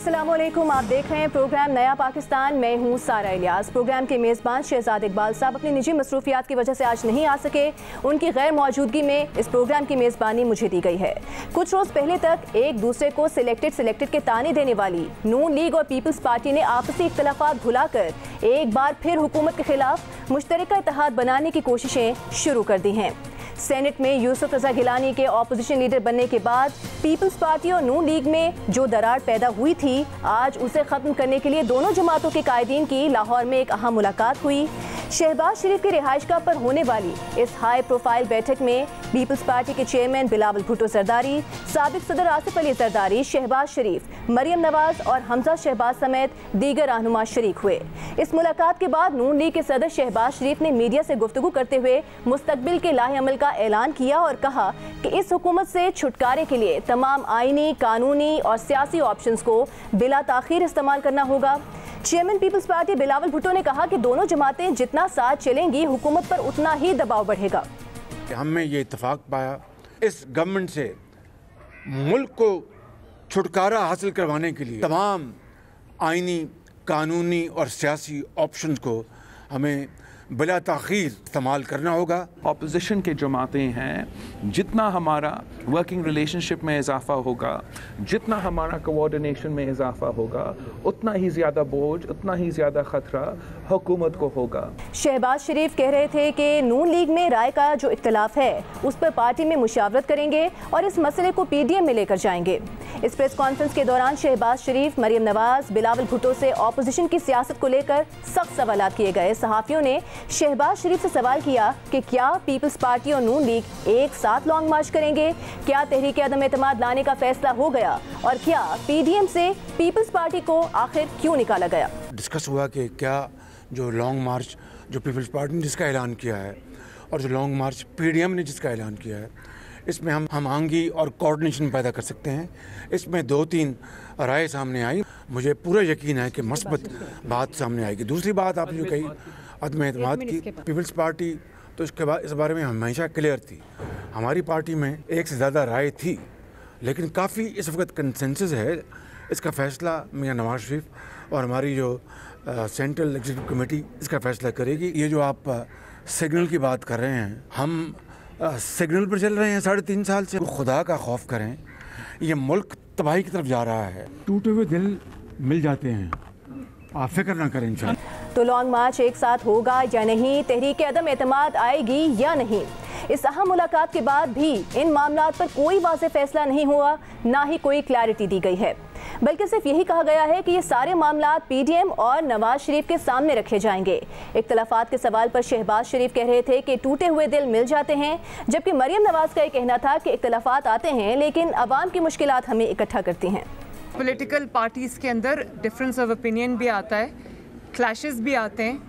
अस्सलामुअलैकुम, आप देख रहे हैं प्रोग्राम नया पाकिस्तान। मैं हूं सारा इलियास। प्रोग्राम के मेज़बान शहजाद इकबाल साहब अपनी निजी मसरूफियात की वजह से आज नहीं आ सके। उनकी गैर मौजूदगी में इस प्रोग्राम की मेज़बानी मुझे दी गई है। कुछ रोज़ पहले तक एक दूसरे को सिलेक्टेड के ताने देने वाली नून लीग और पीपल्स पार्टी ने आपसी इख्तलाफात भुलाकर एक बार फिर हुकूमत के खिलाफ मुश्तरका इत्तेहाद बनाने की कोशिशें शुरू कर दी हैं। सेनेट में यूसुफ रज़ा गिलानी के ऑपोजिशन लीडर बनने के बाद पीपल्स पार्टी और नून लीग में जो दरार पैदा हुई थी, आज उसे ख़त्म करने के लिए दोनों जमातों के कायदीन की लाहौर में एक अहम मुलाकात हुई। शहबाज शरीफ की रिहाइशगाह पर होने वाली इस हाई प्रोफाइल बैठक में पीपल्स पार्टी के चेयरमैन बिलावल भुट्टो जरदारी, साबिक सदर आसिफ अली जरदारी, शहबाज शरीफ, मरियम नवाज और हमजा शहबाज समेत दीगर रहनुमा शरीक हुए। इस मुलाकात के बाद नून लीग के सदर शहबाज शरीफ ने मीडिया से गुफ्तगू करते हुए मुस्तकबिल के लाहे अमल का ऐलान किया और कहा कि इस हुकूमत से छुटकारे के लिए तमाम आईनी, कानूनी और सियासी ऑप्शंस को बिला ताखीर इस्तेमाल करना होगा। चेयरमैन पीपल्स पार्टी बिलावल भुट्टो ने कहा कि दोनों जमातें जितना साथ चलेंगी, हुकूमत पर उतना ही दबाव बढ़ेगा। हमने ये इत्तेफाक पाया, इस गवर्नमेंट से मुल्क को छुटकारा हासिल करवाने के लिए तमाम आईनी, कानूनी और सियासी ऑप्शंस को हमें बिला ताखीर इस्तेमाल करना होगा। ऑपोजिशन के जमातें हैं, जितना हमारा वर्किंग रिलेशनशिप में इजाफा होगा, जितना हमारा कोऑर्डिनेशन में इजाफा होगा, उतना ही ज़्यादा बोझ, उतना ही ज़्यादा ख़तरा हुकूमत को होगा। शहबाज शरीफ कह रहे थे कि नून लीग में राय का जो इख्तलाफ है उस पर पार्टी में मुशावरत करेंगे और इस मसले को पीडीएम में लेकर जाएंगे। इस प्रेस कॉन्फ्रेंस के दौरान शहबाज शरीफ, मरियम नवाज, बिलावल भुट्टो से ऑपोजिशन की सियासत को लेकर सख्त सवालात किए गए। सहाफ़ियों ने शहबाज शरीफ से सवाल किया कि क्या पीपल्स पार्टी और नून लीग एक साथ लॉन्ग मार्च करेंगे, क्या तहरीक अदम एतमाद लाने का फैसला हो गया और क्या पीडीएम से पीपल्स पार्टी को आखिर क्यों निकाला गया। डिस्कस हुआ कि क्या जो लॉन्ग मार्च जो पीपल्स पार्टी ने जिसका ऐलान किया है और जो लॉन्ग मार्च पीडीएम ने जिसका ऐलान किया है, इसमें हम आंगी और कोऑर्डिनेशन पैदा कर सकते हैं। इसमें 2-3 राय सामने आई। मुझे पूरा यकीन है कि मस्बत बात सामने आएगी। दूसरी बात आपने जो कही अदम एतमाद की, पीपल्स पार्टी तो इसके बाद इस बारे में हमेशा क्लियर थी। हमारी पार्टी में एक से ज़्यादा राय थी, लेकिन काफ़ी इस वक्त कंसेंसस है। इसका फ़ैसला मियां नवाज शरीफ और हमारी जो सेंट्रल एग्जीक्यूटिव कमेटी इसका फ़ैसला करेगी। ये जो आप सिग्नल की बात कर रहे हैं, हम सिग्नल पर चल रहे हैं 3.5 साल से। खुदा का खौफ करें, ये मुल्क तबाही की तरफ जा रहा है। टूटे हुए दिल मिल जाते हैं, आप फिक्र ना करें इंशाअल्लाह। तो लॉन्ग मार्च एक साथ होगा या नहीं, तहरीक अदम एतमाद आएगी या नहीं, इस अहम मुलाकात के बाद भी इन मामलात पर कोई वाज़ेह फैसला नहीं हुआ, ना ही कोई क्लैरिटी दी गई है, बल्कि सिर्फ यही कहा गया है कि ये सारे मामलात पीडीएम और नवाज शरीफ के सामने रखे जाएंगे। इख्तलाफात के सवाल पर शहबाज शरीफ कह रहे थे कि टूटे हुए दिल मिल जाते हैं, जबकि मरियम नवाज का ये कहना था कि इख्तलाफात आते हैं लेकिन अवाम की मुश्किलात हमें इकट्ठा करती हैं। पॉलिटिकल पार्टीज़ के अंदर डिफरेंस ऑफ ओपिनियन भी आता है, क्लैशेस भी आते हैं,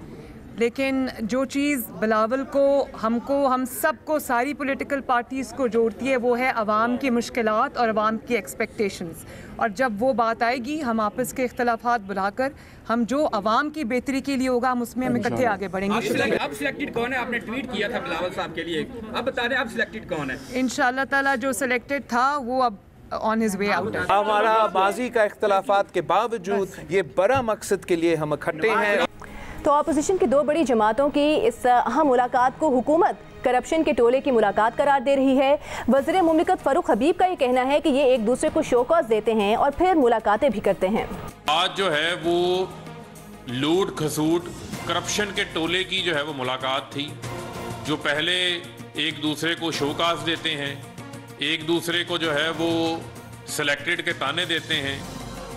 लेकिन जो चीज़ बिलावल को, हमको, हम सबको, सारी पॉलिटिकल पार्टीज़ को जोड़ती है वो है अवाम की मुश्किलात और अवाम की एक्सपेक्टेशंस। और जब वो बात आएगी, हम आपस के इख्तलाफात बुलाकर हम जो अवाम की बेहतरी के लिए होगा, हम उसमें हम इकट्ठे आगे बढ़ेंगे। अब सिलेक्टेड कौन है? आपने ट्वीट किया था बिलावल साहब के लिए, अब बता दें अब सिलेक्टेड कौन है? इंशाअल्लाह ताला जो सिलेक्टेड था वो अब ऑन हिज वे आउट है। हमारा माजी का इख्तलाफात के बावजूद ये बड़ा मकसद के लिए हम इकट्ठे हैं। तो अपोजिशन की दो बड़ी जमातों की इस अहम मुलाकात को हुकूमत करप्शन के टोले की मुलाकात करार दे रही है। वज़ीर मुमलिकत फ़ारूक हबीब का ये कहना है कि ये एक दूसरे को शोकॉज देते हैं और फिर मुलाकातें भी करते हैं। आज जो है वो लूट खसूट करप्शन के टोले की जो है वो मुलाकात थी, जो पहले एक दूसरे को शोकॉज देते हैं, एक दूसरे को जो है वो सिलेक्टेड के ताने देते हैं,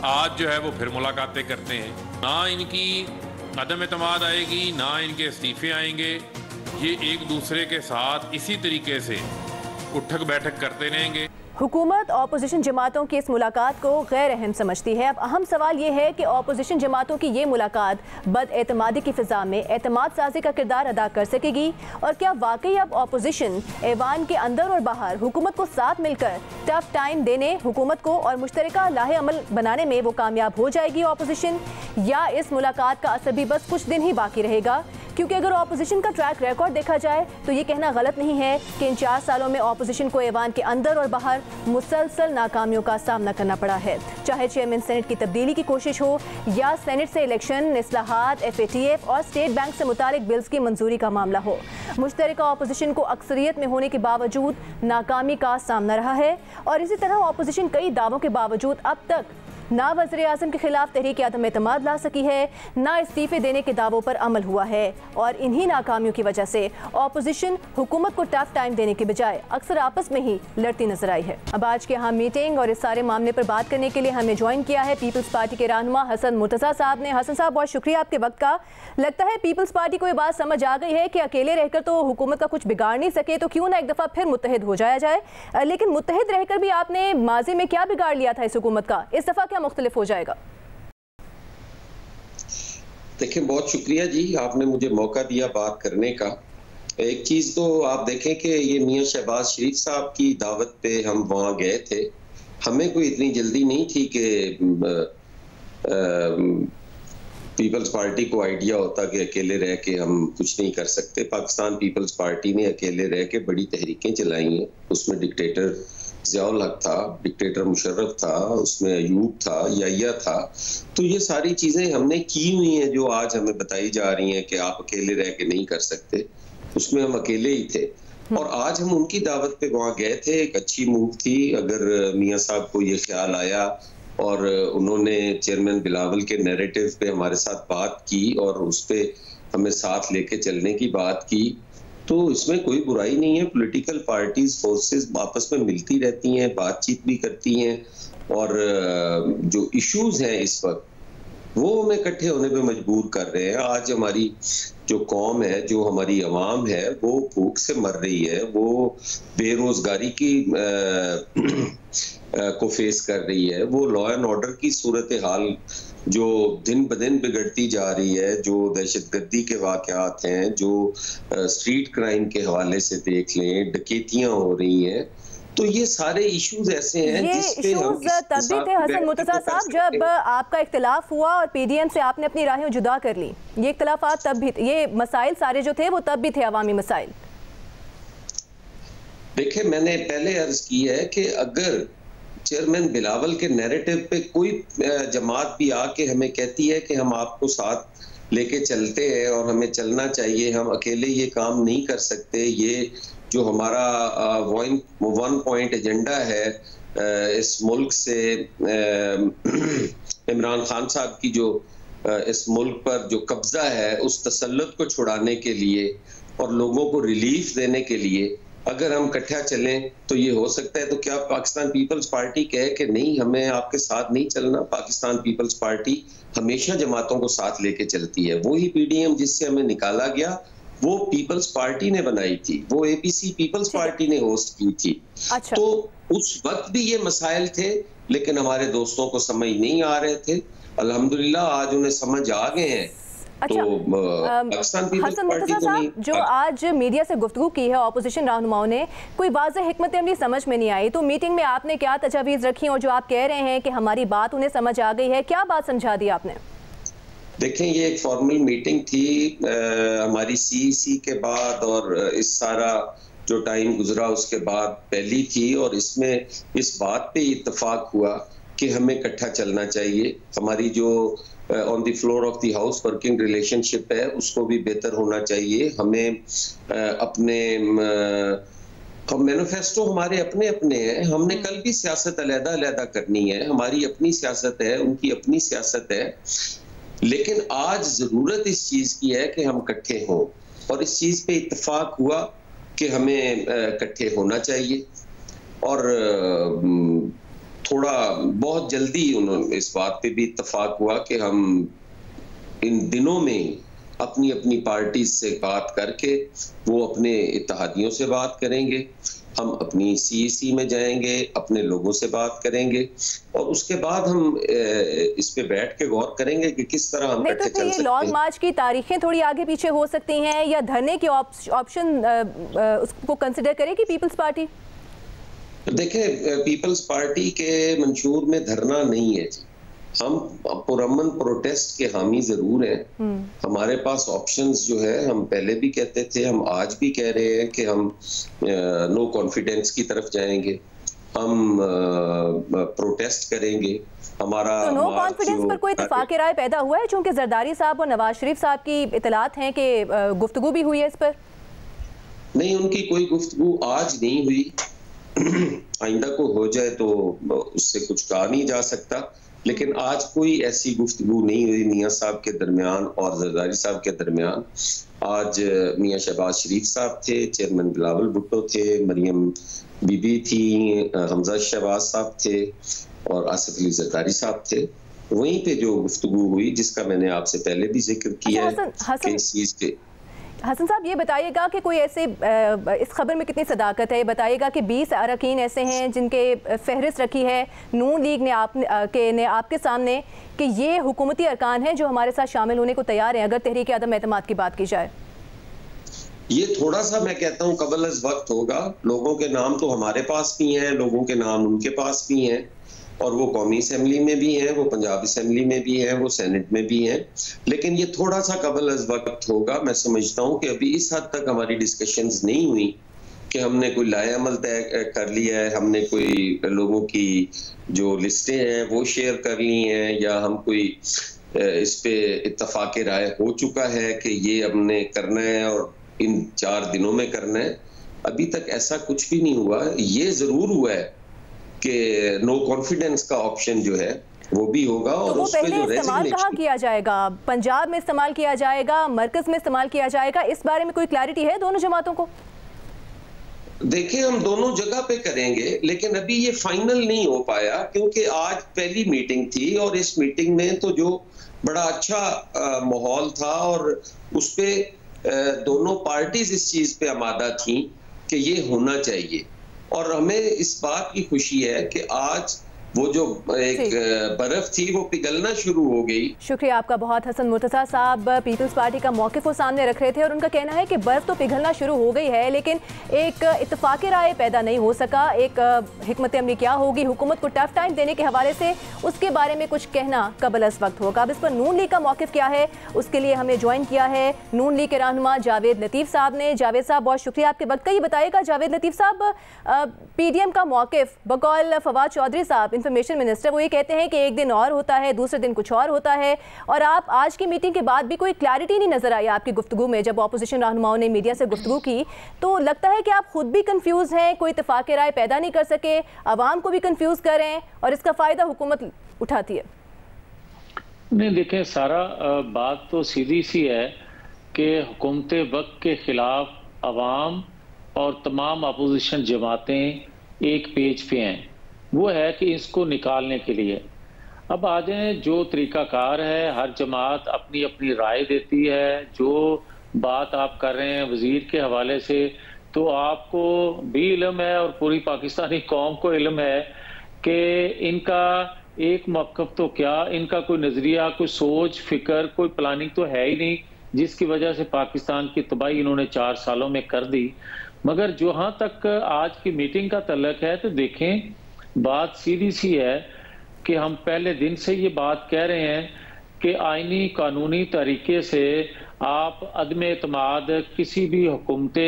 आज जो है वो फिर मुलाकातें करते हैं। ना इनकी अदम एतमाद आएगी, ना इनके इस्तीफे आएंगे। ये एक दूसरे के साथ इसी तरीके से उठक बैठक करते रहेंगे। हुकूमत ऑपोजिशन जमातों की इस मुलाकात को गैर अहम समझती है। अब अहम सवाल ये है कि ऑपोजिशन जमातों की ये मुलाकात बदएतमादी की फ़िज़ा में एतमाद साजी का किरदार अदा कर सकेगी और क्या वाकई अब ऑपोजिशन ऐवान के अंदर और बाहर हुकूमत को साथ मिलकर टफ टाइम देने, हुकूमत को और मुश्तरका लाहे अमल बनाने में वो कामयाब हो जाएगी ऑपोजिशन, या इस मुलाकात का असर भी बस कुछ दिन ही बाकी रहेगा। क्योंकि अगर ऑपोजिशन का ट्रैक रिकॉर्ड देखा जाए तो ये कहना गलत नहीं है कि इन 4 सालों में ऑपोजिशन को ऐवान के अंदर और बाहर मुसलसल नाकामियों का सामना करना पड़ा है। चाहे चेयरमैन सेनेट की तब्दीली की कोशिश हो या सेनेट से इलेक्शन, इस्लाहात, FATF और स्टेट बैंक से मुतालिक बिल्स की मंजूरी का मामला हो, मुश्तरका ऑपोजिशन को अक्सरियत में होने के बावजूद नाकामी का सामना रहा है। और इसी तरह ऑपोजिशन कई दावों के बावजूद अब तक ना वज़ीर आज़म के खिलाफ तहरीक आदम एतमाद ला सकी है, ना इस्तीफे देने के दावों पर अमल हुआ है। और इन्हीं नाकामियों की वजह से ऑपोजिशन हुकूमत को टफ टाइम देने के बजाय अक्सर आपस में ही लड़ती नजर आई है। अब आज की अहम मीटिंग और इस सारे मामले पर बात करने के लिए हमें ज्वाइन किया है पीपल्स पार्टी के रहनुमा हसन मुर्तज़ा साहब ने। हसन साहब, बहुत शुक्रिया आपके वक्त का। लगता है पीपल्स पार्टी को ये बात समझ आ गई है कि अकेले रहकर तो हुकूमत का कुछ बिगाड़ नहीं सके, तो क्यों ना एक दफ़ा फिर मुत्तहिद हो जाया जाए। लेकिन मुत्तहिद रहकर भी आपने माजी में क्या बिगाड़ लिया था इस हुकूमत का, इस दफ़ा क्या मुख्तलिफ हो जाएगा? देखिए, बहुत शुक्रिया जी, आपने मुझे मौका दिया बात करने का। एक चीज तो आप देखें कि ये मियां शहबाज शरीफ साहब की दावत पे हम वहाँ गए थे। हमें कोई इतनी जल्दी नहीं थी कि पीपल्स पार्टी को आइडिया होता कि अकेले रह के हम कुछ नहीं कर सकते। पाकिस्तान पीपल्स पार्टी ने अकेले रह के बड़ी तहरीकें चलाई हैं। उसमें डिक्टेटर ज़ियाउल हक था, डिक्टेटर मुशर्रफ था, उसमें अयूब था, याहिया था। तो ये सारी चीजें हमने की हुई हैं जो आज हमें बताई जा रही हैं कि आप अकेले रह के नहीं कर सकते। उसमें हम अकेले ही थे और आज हम उनकी दावत पे वहाँ गए थे। एक अच्छी मूव थी। अगर मियां साहब को ये ख्याल आया और उन्होंने चेयरमैन बिलावल के नैरेटिव पे हमारे साथ बात की और उस पे हमें साथ लेके चलने की बात की, तो इसमें कोई बुराई नहीं है। पॉलिटिकल पार्टीज, फोर्सेस आपस में मिलती रहती हैं, बातचीत भी करती हैं और जो इश्यूज हैं इस वक्त वो हमें इकट्ठे होने पे मजबूर कर रहे हैं। आज हमारी जो कौम है, जो हमारी अवाम है, वो भूख से मर रही है, वो बेरोजगारी की को फेस कर रही है, वो लॉ एंड ऑर्डर की सूरत हाल जो दिन ब दिन बिगड़ती जा रही है, जो दहशतगर्दी के वाक़यात हैं, जो स्ट्रीट क्राइम के हवाले से देख लें, डकैतियां हो रही हैं, तो ये सारे इश्यूज ऐसे हैं जिसपे हम तब भी थे हसन मुर्तज़ा साहब जब आपका इख्तिलाफ हुआ और PDM से आपने अपनी राहें जुदा कर ली। ये इख्तिलाफात तब भी, ये मसाइल सारे जो थे वो तब भी थे अवामी मसाइल। देखिए, मैंने पहले अर्ज की है कि अगर चेयरमैन बिलावल के नैरेटिव पे कोई जमात भी आके हमें कहती है कि हम आपको साथ लेके चलते हैं और हमें चलना चाहिए, हम अकेले ये काम नहीं कर सकते, ये जो हमारा 1 पॉइंट एजेंडा है इस मुल्क से, इमरान खान साहब की जो इस मुल्क पर जो कब्जा है उस तसल्लुत को छुड़ाने के लिए और लोगों को रिलीफ देने के लिए अगर हम इकट्ठा चलें तो ये हो सकता है। तो क्या पाकिस्तान पीपल्स पार्टी कहे कि नहीं, हमें आपके साथ नहीं चलना? पाकिस्तान पीपल्स पार्टी हमेशा जमातों को साथ लेके चलती है। वही PDM जिससे हमें निकाला गया वो पीपल्स पार्टी ने बनाई थी, वो APC पीपल्स पार्टी ने होस्ट की थी। अच्छा। तो उस वक्त भी ये मसाइल थे लेकिन हमारे दोस्तों को समझ नहीं आ रहे थे। अल्हम्दुलिल्लाह आज उन्हें समझ आ गए हैं। अच्छा, हसन मुर्तज़ा साहब, जो आज मीडिया से गुफ्तगू की है ऑपोजिशन रहनुमाओं ने, कोई वाज़ेह हिकमत अमली समझ में नहीं आई। तो मीटिंग में आपने क्या तजावीज़ रखी और जो आप कह रहे हैं कि हमारी बात उन्हें समझ आ गई है, क्या बात समझा दी आपने? देखें, ये एक फॉर्मल मीटिंग थी हमारी CEC के बाद और इस सारा जो टाइम गुजरा उसके बाद पहली थी और इसमें इस बात पे इत्तेफाक हुआ कि हमें इकट्ठा चलना चाहिए। हमारी जो on the floor of the house working relationship है उसको भी बेहतर होना चाहिए। हमें अपने मैनिफेस्टो हमारे अपने अपने हैं, हमने कल भी सियासत अलग-अलग करनी है, हमारी अपनी सियासत है, उनकी अपनी सियासत है, लेकिन आज जरूरत इस चीज की है कि हम इकट्ठे हों और इस चीज पे इत्तेफाक हुआ कि हमें इकट्ठे होना चाहिए। और थोड़ा बहुत जल्दी उन्होंने इस बात पे भी इत्तेफाक हुआ कि हम इन दिनों में अपनी अपनी पार्टी से बात करके वो अपने इत्तेहादियों से बात करेंगे, हम अपनी CEC में जाएंगे, अपने लोगों से बात करेंगे और उसके बाद हम इस पे बैठ के गौर करेंगे कि किस तरह हम इकट्ठे चल सकते हैं। लॉन्ग मार्च की तारीखें थोड़ी आगे पीछे हो सकती हैं या धरने के ऑप्शन उसको कंसिडर करेगी पीपल्स पार्टी? देखें, पीपल्स पार्टी के मंशूर में धरना नहीं है। हम पुरअमन प्रोटेस्ट के हामी जरूर हैं। हमारे पास ऑप्शंस जो है, हम पहले भी कहते थे, हम आज भी कह रहे हैं कि हम नो कॉन्फिडेंस की तरफ जाएंगे, हम प्रोटेस्ट करेंगे। हमारा तो नो कॉन्फिडेंस पर कोई इत्तेफाक राय पैदा हुआ है? चूंकि जरदारी साहब और नवाज शरीफ साहब की इतलात हैं कि गुफ्तगू भी हुई है इस पर। नहीं, उनकी कोई गुफ्तगू आज नहीं हुई। आइंदा को हो जाए तो उससे कुछ कहा नहीं जा सकता, लेकिन आज कोई ऐसी गुफ्तगू नहीं हुई मियां साहब के दरमियान और जरदारी साहब के दरमियान। आज मियां शहबाज शरीफ साहब थे, चेयरमैन बिलावल भुट्टो थे, मरियम बीबी थी, हमजा शहबाज साहब थे और आसिफ अली जरदारी साहब थे। वहीं पे जो गुफ्तगू हुई, जिसका मैंने आपसे पहले भी जिक्र किया है कि इस चीज के। हसन साहब, ये बताइएगा कि कोई ऐसे इस खबर में कितनी सदाकत है? ये बताइएगा कि 20 अरकान ऐसे हैं जिनके फहरिस्त रखी है नून लीग ने आपके सामने कि ये हुकूमती अरकान हैं जो हमारे साथ शामिल होने को तैयार हैं, अगर तहरीक आदम एतमाद की बात की जाए। ये थोड़ा सा मैं कहता हूँ कबल अज़ वक्त होगा। लोगों के नाम तो हमारे पास भी हैं, लोगों के नाम उनके पास भी हैं, और वो कौमी असेंबली में भी हैं, वो पंजाब असेंबली में भी हैं, वो सेनेट में भी हैं। लेकिन ये थोड़ा सा कबल अज़ वक्त होगा। मैं समझता हूँ कि अभी इस हद तक हमारी डिस्कशंस नहीं हुई कि हमने कोई लाएअमल तय कर लिया है, हमने कोई लोगों की जो लिस्टें हैं वो शेयर कर ली हैं, या हम कोई इस पे इत्तफाक राय हो चुका है कि ये हमने करना है और इन 4 दिनों में करना है। अभी तक ऐसा कुछ भी नहीं हुआ। ये जरूर हुआ है कि नो कॉन्फिडेंस का ऑप्शन जो है वो भी होगा। तो और वो उस पे पहले जो इस्तेमाल कहाँ किया जाएगा? पंजाब में इस्तेमाल किया जाएगा, मरकज में इस्तेमाल किया जाएगा? इस बारे में कोई क्लैरिटी है दोनों जमातों को? देखिए, हम दोनों जगह पे करेंगे, लेकिन अभी ये फाइनल नहीं हो पाया क्योंकि आज पहली मीटिंग थी और इस मीटिंग में तो जो बड़ा अच्छा माहौल था और उस पे दोनों पार्टीज इस चीज पे आमादा थी कि ये होना चाहिए। और हमें इस बात की खुशी है कि आज वो जो एक बर्फ थी वो पिघलना शुरू हो गई। शुक्रिया आपका बहुत। हसन मुर्तज़ा साहब पीपल्स पार्टी का मौक़िफ़ वो सामने रख रहे थे और उनका कहना है कि बर्फ तो पिघलना शुरू हो गई है, लेकिन एक इत्तफाक़ राय पैदा नहीं हो सका। एक हिकमत अमली क्या होगी हुकूमत को टफ टाइम देने के हवाले से, उसके बारे में कुछ कहना कबल अज़ वक्त होगा। अब इस पर नून लीग का मौक़िफ़ क्या है, उसके लिए हमें ज्वाइन किया है नून लीग के रहनुमा जावेद लतीफ़ साहब ने। जावेद साहब, बहुत शुक्रिया आपके वक्त का। ये बताइएगा जावेद लतीफ़ साहब, PDM का मौक़िफ़ बकौल फवाद चौधरी साहब इंफॉर्मेशन मिनिस्टर, वो ये कहते हैं कि एक दिन और होता है, दूसरे दिन कुछ और होता है, और आप आज की मीटिंग के बाद भी कोई क्लैरिटी नहीं नजर आई आपकी गुफ्तगू में। जब ऑपोजिशन रहनुमाओं ने मीडिया से गुफ्तगू की तो लगता है कि आप खुद भी कंफ्यूज हैं, कोई इत्तेफाक राय पैदा नहीं कर सके, आवाम को भी कंफ्यूज करें और इसका फायदा हुकूमत उठाती है। नहीं, देखें, सारा बात तो सीधी सी है कि हुकूमत वक्त के खिलाफ अवाम और तमाम अपोजिशन जमातें एक पेज पे हैं। वो है कि इसको निकालने के लिए अब आ जाएं। जो तरीकाकार है, हर जमात अपनी अपनी राय देती है। जो बात आप कर रहे हैं वज़ीर के हवाले से, तो आपको भी इल्म है और पूरी पाकिस्तानी कौम को इल्म है कि इनका एक मौक़िफ़ तो क्या, इनका कोई नज़रिया, कोई सोच फिक्र, कोई प्लानिंग तो है ही नहीं, जिसकी वजह से पाकिस्तान की तबाही इन्होंने 4 सालों में कर दी। मगर जहाँ तक आज की मीटिंग का तल्लक है, तो देखें, बात सीधी सी है कि हम पहले दिन से ये बात कह रहे हैं कि आईनी कानूनी तरीके से आप अदम एतमाद किसी भी हुकूमत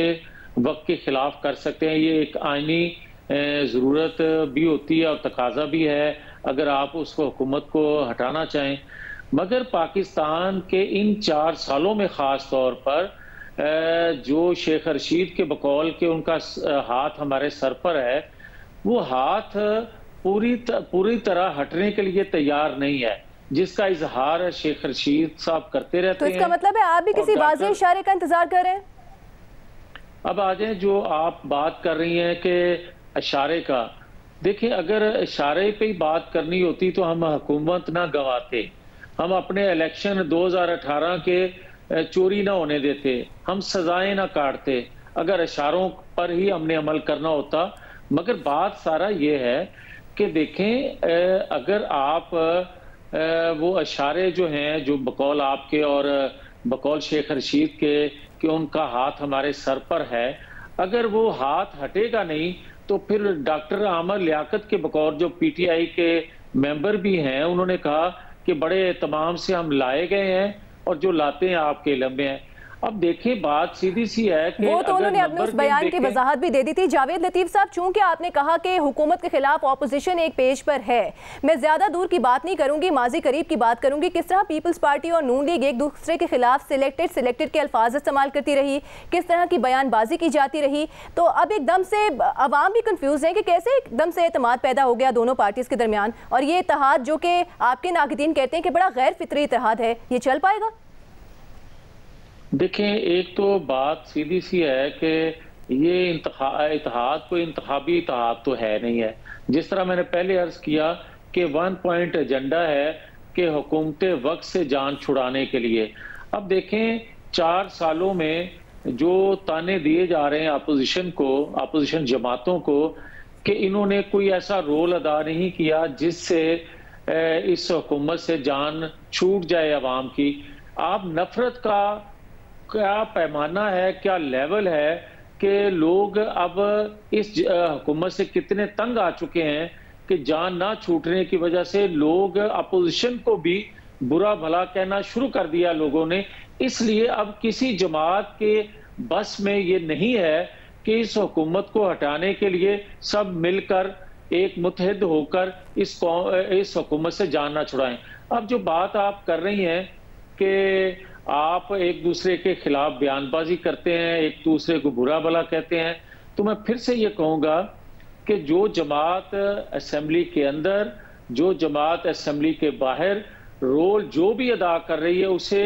वक्त के खिलाफ कर सकते हैं। ये एक आईनी ज़रूरत भी होती है और तकाजा भी है अगर आप उस हुकूमत को हटाना चाहें। मगर पाकिस्तान के इन 4 सालों में ख़ास तौर पर जो शेख रशीद के बकौल के उनका हाथ हमारे सर पर है, वो हाथ पूरी तरह हटने के लिए तैयार नहीं है, जिसका इजहार शेख रशीद साहब करते रहते हैं। तो इसका मतलब है आप भी किसी वाज़ेह इशारे का इंतजार कर रहे हैं? अब आ जाए, जो आप बात कर रही हैं कि इशारे का, देखिए, अगर इशारे पे ही बात करनी होती तो हम हुकूमत ना गंवाते, हम अपने इलेक्शन 2018 के चोरी ना होने देते, हम सजाएं ना काटते, अगर इशारों पर ही हमने अमल करना होता। मगर बात सारा ये है कि देखें, अगर आप वो इशारे जो हैं, जो बकौल आपके और बकौल शेख रशीद के कि उनका हाथ हमारे सर पर है, अगर वो हाथ हटेगा नहीं तो फिर डॉक्टर आमर लियाकत के बकौल जो PTI के मेंबर भी हैं, उन्होंने कहा कि बड़े एहतमाम से हम लाए गए हैं और जो लाते हैं आपके इल्म में है। अब देखें, बात सीधी सी है कि वो तो उन्होंने अपने उस बयान की वजाहत भी दे दी थी। जावेद लतीफ साहब, चूंकि आपने कहा कि हुकूमत के खिलाफ ऑपोजिशन एक पेज पर है, मैं ज्यादा दूर की बात नहीं करूंगी, माजी करीब की बात करूंगी। किस तरह पीपल्स पार्टी और नून लीग एक दूसरे के खिलाफ सिलेक्टेड के अल्फाज इस्तेमाल करती रही, किस तरह की बयानबाजी की जाती रही, तो अब एकदम से अवाम भी कंफ्यूज है कि कैसे एकदम से एतमाद पैदा हो गया दोनों पार्टीज के दरमियान, और ये इत्तेहाद जो कि आपके नाक़दीन कहते हैं कि बड़ा गैर फितरी इत्तेहाद है, ये चल पाएगा? देखें, एक तो बात सीधी सी है कि ये इत्तेहाद कोई इंतखाबी इत्तेहाद तो है नहीं है। जिस तरह मैंने पहले अर्ज किया कि 1 पॉइंट एजेंडा है कि हुकूमत वक्त से जान छुड़ाने के लिए। अब देखें, 4 सालों में जो ताने दिए जा रहे हैं अपोजिशन को, अपोजिशन जमातों को, कि इन्होंने कोई ऐसा रोल अदा नहीं किया जिससे इस हुकूमत से जान छूट जाए अवाम की। आप नफरत का क्या पैमाना है, क्या लेवल है कि लोग अब इस हुकूमत से कितने तंग आ चुके हैं कि जान ना छूटने की वजह से लोग अपोजिशन को भी बुरा भला कहना शुरू कर दिया लोगों ने। इसलिए अब किसी जमात के बस में ये नहीं है कि इस हुकूमत को हटाने के लिए सब मिलकर एक मुत्तहिद होकर इस हुकूमत से जान ना छुड़ाएं। अब जो बात आप कर रही हैं कि आप एक दूसरे के खिलाफ बयानबाजी करते हैं, एक दूसरे को बुरा भला कहते हैं, तो मैं फिर से ये कहूंगा कि जो जमात असेंबली के अंदर, जो जमात असेंबली के बाहर रोल जो भी अदा कर रही है, उसे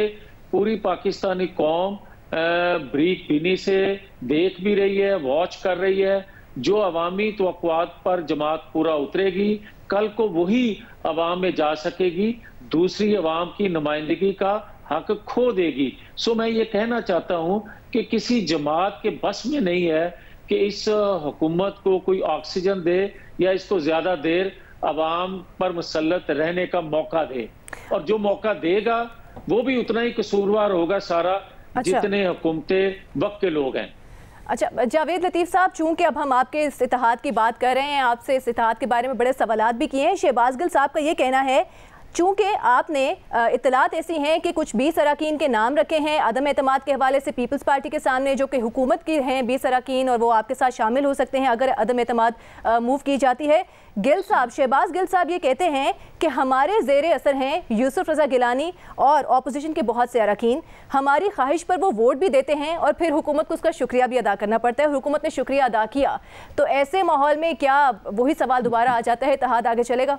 पूरी पाकिस्तानी कौम बरीक बीनी से देख भी रही है, वॉच कर रही है। जो अवामी तवक्कुआत पर जमात पूरा उतरेगी, कल को वही अवाम में जा सकेगी, दूसरी अवाम की नुमाइंदगी का हक खो देगी। सो मैं ये कहना चाहता हूं कि किसी जमात के बस में नहीं है कि इस हुकूमत को कोई ऑक्सीजन दे या इसको ज्यादा देर अवाम पर मुसल्लत रहने का मौका दे, और जो मौका देगा वो भी उतना ही कसूरवार होगा सारा, जितने हुकूमतें वक्त के लोग हैं। अच्छा जावेद लतीफ साहब, चूंकि अब हम आपके इस इत्तेहाद की बात कर रहे हैं, आपसे इस इत्तेहाद के बारे में बड़े सवालात भी किए हैं। शहबाज गिल साहब का ये कहना है, चूंकि आपने इत्तलात ऐसी हैं कि कुछ 20 अरकान के नाम रखे हैं अदम एतमाद के हवाले से पीपल्स पार्टी के सामने, जो कि हुकूमत की हैं 20 अरकान, और वो आपके साथ शामिल हो सकते हैं अगर अदम एतमाद मूव की जाती है। गिल साहब, शहबाज गिल साहब ये कहते हैं कि हमारे ज़ेरे असर हैं यूसुफ रज़ा गिलानी और अपोजिशन के बहुत से अरकान, हमारी ख्वाहिश पर वो वोट भी देते हैं और फिर हुकूमत को उसका शुक्रिया भी अदा करना पड़ता है। हुकूमत ने शुक्रिया अदा किया, तो ऐसे माहौल में क्या वही सवाल दोबारा आ जाता है, इत्तेहाद आगे चलेगा?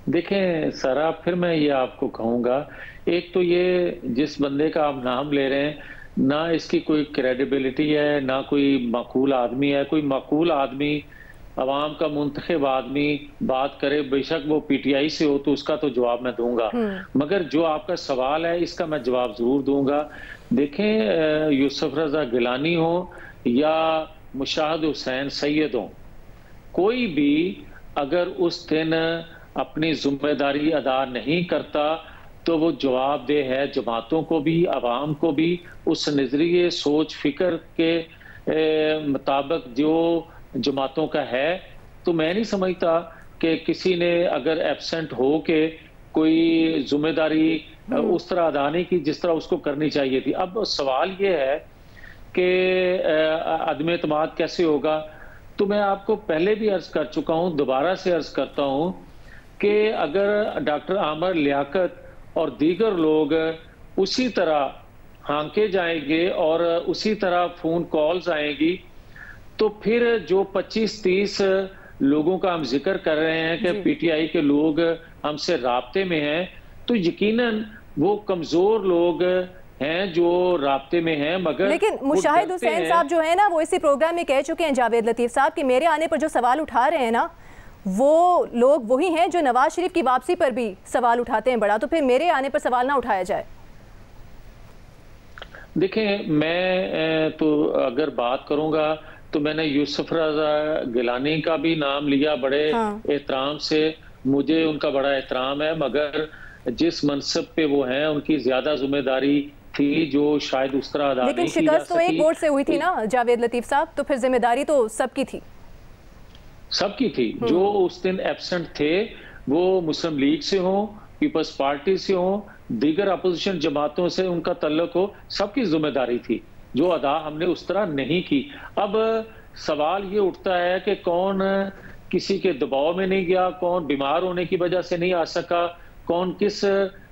देखें सारा, फिर मैं ये आपको कहूँगा, एक तो ये जिस बंदे का आप नाम ले रहे हैं, ना इसकी कोई क्रेडिबिलिटी है, ना कोई माकूल आदमी है। कोई माकूल आदमी, अवाम का मुंतखब आदमी बात करे, बेशक वो पीटीआई से हो, तो उसका तो जवाब मैं दूंगा, मगर जो आपका सवाल है इसका मैं जवाब जरूर दूंगा। देखें, यूसुफ रजा गिलानी हो या मुशाहिद हुसैन सैयद हो, कोई भी अगर उस दिन अपनी जिम्मेदारी अदा नहीं करता तो वो जवाबदेह है जमातों को भी, अवाम को भी। उस नजरिए सोच फिक्र के मुताबिक जो जमातों का है, तो मैं नहीं समझता कि किसी ने अगर एब्सेंट हो के कोई जिम्मेदारी उस तरह अदा नहीं की जिस तरह उसको करनी चाहिए थी। अब सवाल ये है कि अदम एतमाद कैसे होगा, तो मैं आपको पहले भी अर्ज कर चुका हूँ, दोबारा से अर्ज करता हूँ कि अगर डॉक्टर आमर लियाकत और दीगर लोग उसी तरह हांके जाएंगे और उसी तरह फोन कॉल्स आएंगी, तो फिर जो 25-30 लोगों का हम जिक्र कर रहे हैं कि पीटीआई के लोग हमसे राब्ते में हैं, तो यकीनन वो कमजोर लोग हैं जो राब्ते में हैं। मगर लेकिन मुशाहिद हुसैन साहब जो है ना, वो इसी प्रोग्राम में कह चुके हैं जावेद लतीफ साहब कि मेरे आने पर जो सवाल उठा रहे हैं ना, वो लोग वही हैं जो नवाज शरीफ की वापसी पर भी सवाल उठाते हैं बड़ा, तो फिर मेरे आने पर सवाल ना उठाया जाए। देखें, मैं तो अगर बात करूंगा तो मैंने यूसुफ रजा गिलानी का भी नाम लिया बड़े एहतराम से, मुझे उनका बड़ा एहतराम है, मगर जिस मनसब पे वो हैं उनकी ज्यादा जिम्मेदारी थी जो शायद उस तरह अदा नहीं की जा सकी। शिकस्त तो एक वोट से हुई थी ना जावेद लतीफ साहब, तो फिर जिम्मेदारी तो सबकी थी। सबकी थी। जो उस दिन एब्सेंट थे वो मुस्लिम लीग से हो, पीपल्स पार्टी से हो, दीगर अपोजिशन जमातों से उनका तल्लुक हो, सबकी जिम्मेदारी थी। जो अदा हमने उस तरह नहीं की। अब सवाल ये उठता है कि कौन किसी के दबाव में नहीं गया, कौन बीमार होने की वजह से नहीं आ सका, कौन किस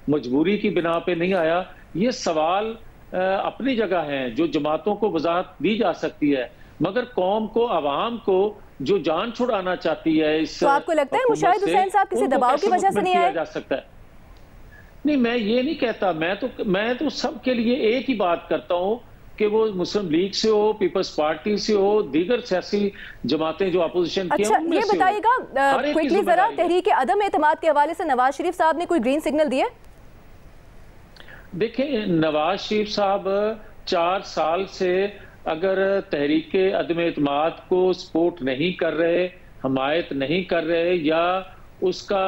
मजबूरी की बिना पे नहीं आया। ये सवाल अपनी जगह हैं, जो जमातों को वजाहत दी जा सकती है, मगर कौम को, आवाम को जो जान छुड़ाना चाहती है इस, तो आपको लगता है मुशाहिद हुसैन साहब किसी दबाव की वजह से नहीं आए? जा सकता है। नहीं, मैं ये नहीं कहता। मैं तो सबके लिए एक ही बात करता हूँ कि वो मुस्लिम लीग से हो, पीपल्स पार्टी से हो, दीगर सियासी जमातें जो अपोजिशन की हैं, अच्छा, ये बताइएगा क्विकली जरा, तहरीक अदम एतमाद के हवाले से नवाज शरीफ साहब ने कोई ग्रीन सिग्नल दिया? देखिए, नवाज शरीफ साहब 4 साल से अगर तहरीक अदम एतमाद को सपोर्ट नहीं कर रहे, हमायत नहीं कर रहे, या उसका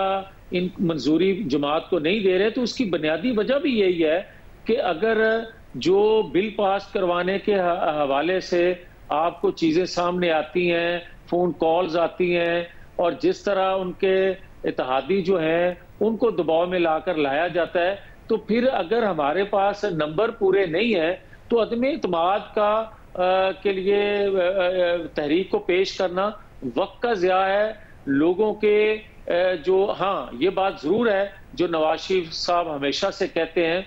इन मंजूरी जमात को नहीं दे रहे, तो उसकी बुनियादी वजह भी यही है कि अगर जो बिल पास करवाने के हवाले से आपको चीजें सामने आती हैं, फोन कॉल्स आती हैं, और जिस तरह उनके इत्तेहादी जो हैं उनको दबाव में लाकर लाया जाता है, तो फिर अगर हमारे पास नंबर पूरे नहीं है तो अदम एतमाद का के लिए तहरीक को पेश करना वक्त का ज़िया है। लोगों के जो, हाँ ये बात ज़रूर है जो नवाज शरीफ साहब हमेशा से कहते हैं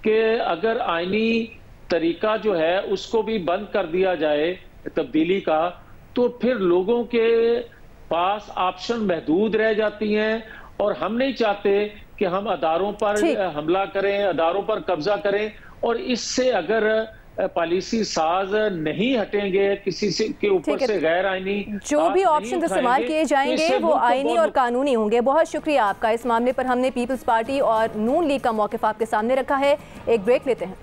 कि अगर आईनी तरीका जो है उसको भी बंद कर दिया जाए तब्दीली का, तो फिर लोगों के पास ऑप्शन महदूद रह जाती हैं, और हम नहीं चाहते कि हम अदारों पर हमला करें, अदारों पर कब्जा करें, और इससे अगर पॉलिसी साज नहीं हटेंगे किसी से के ऊपर से गैर आईनी जो भी ऑप्शन इस्तेमाल किए जाएंगे वो आईनी और कानूनी होंगे। बहुत शुक्रिया आपका। इस मामले पर हमने पीपल्स पार्टी और नून लीग का मौक़िफ़ आपके सामने रखा है। एक ब्रेक लेते हैं।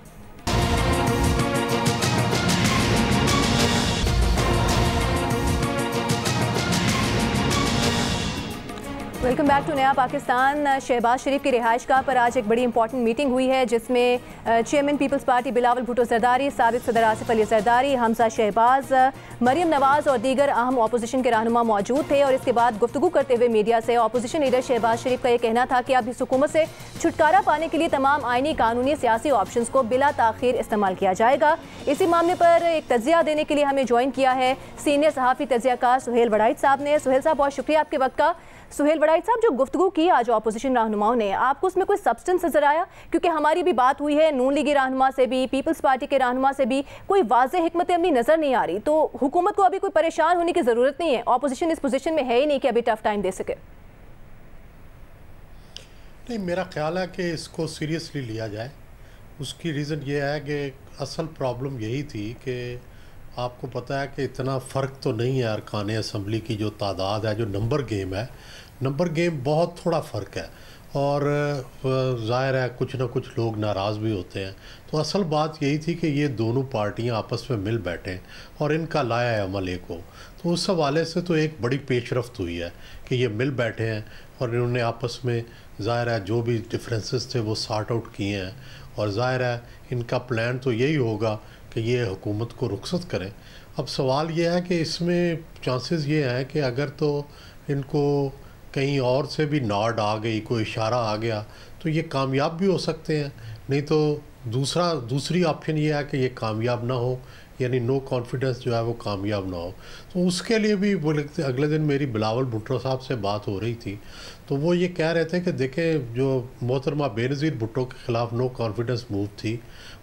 वेलकम बैक टू नया पाकिस्तान। शहबाज शरीफ की रिहाइश गाह पर आज एक बड़ी इंपॉर्टेंट मीटिंग हुई है, जिसमें चेयरमैन पीपल्स पार्टी बिलावल भुट्टो जरदारी, साबिक सदर आसिफ अली जरदारी, हमजा शहबाज, मरियम नवाज और दीगर अहम अपोजिशन के रहनुमा मौजूद थे। और इसके बाद गुफ्तगू करते हुए मीडिया से अपोजिशन लीडर शहबाज शरीफ का यह कहना था कि अब इस हुकूमत से छुटकारा पाने के लिए तमाम आईनी, कानूनी, सियासी ऑप्शंस को बिला ताखीर इस्तेमाल किया जाएगा। इसी मामले पर एक तजिया देने के लिए हमें ज्वाइन किया है सीनियर सहाफ़ी तजियाकार सुहेल वड़ाइच साहब ने। सुहेल साहब, बहुत शुक्रिया आपके वक्त का। सुहेल वड़ाइच साहब, जो गुफ्तगू की आज अपोजिशन रहनुमाओं ने, आपको उसमें कोई सब्सटेंस नजर आया? क्योंकि हमारी भी बात हुई है नून लीगी रहनुमा से भी, पीपल्स पार्टी के रहनुमा से भी, कोई वाज़ेह हिकमत अमली नजर नहीं आ रही। तो हुकूमत को अभी कोई परेशान होने की जरूरत नहीं है, अपोजिशन इस पोजीशन में है ही नहीं कि अभी टफ टाइम दे सके। नहीं, मेरा ख्याल है कि इसको सीरियसली लिया जाए। उसकी रीज़न ये है कि असल प्रॉब्लम यही थी कि आपको पता है कि इतना फ़र्क तो नहीं है अरकान असम्बली की जो तादाद है, जो नंबर गेम है, नंबर गेम बहुत थोड़ा फ़र्क है, और ज़ाहिर है कुछ ना कुछ लोग नाराज़ भी होते हैं। तो असल बात यही थी कि ये दोनों पार्टियां आपस में मिल बैठें और इनका लाया अमल एक हो। तो उस हवाले से तो एक बड़ी पेशरफ्त हुई है कि ये मिल बैठे हैं और इन्होंने आपस में ज़ाहिर है जो भी डिफरेंसेस थे वो सॉर्ट आउट किए हैं, और ज़ाहिर है इनका प्लान तो यही होगा कि ये हुकूमत को रुखसत करें। अब सवाल ये है कि इसमें चांसेस ये हैं कि अगर तो इनको कहीं और से भी नॉड आ गई, कोई इशारा आ गया, तो ये कामयाब भी हो सकते हैं, नहीं तो दूसरी ऑप्शन ये है कि ये कामयाब ना हो, यानी नो कॉन्फिडेंस जो है वो कामयाब ना हो। तो उसके लिए भी अगले दिन मेरी बिलावल भुट्टो साहब से बात हो रही थी, तो वो ये कह रहे थे कि देखें जो मोहतरमा बेनज़ीर भुट्टो के ख़िलाफ़ नो कॉन्फिडेंस मूव थी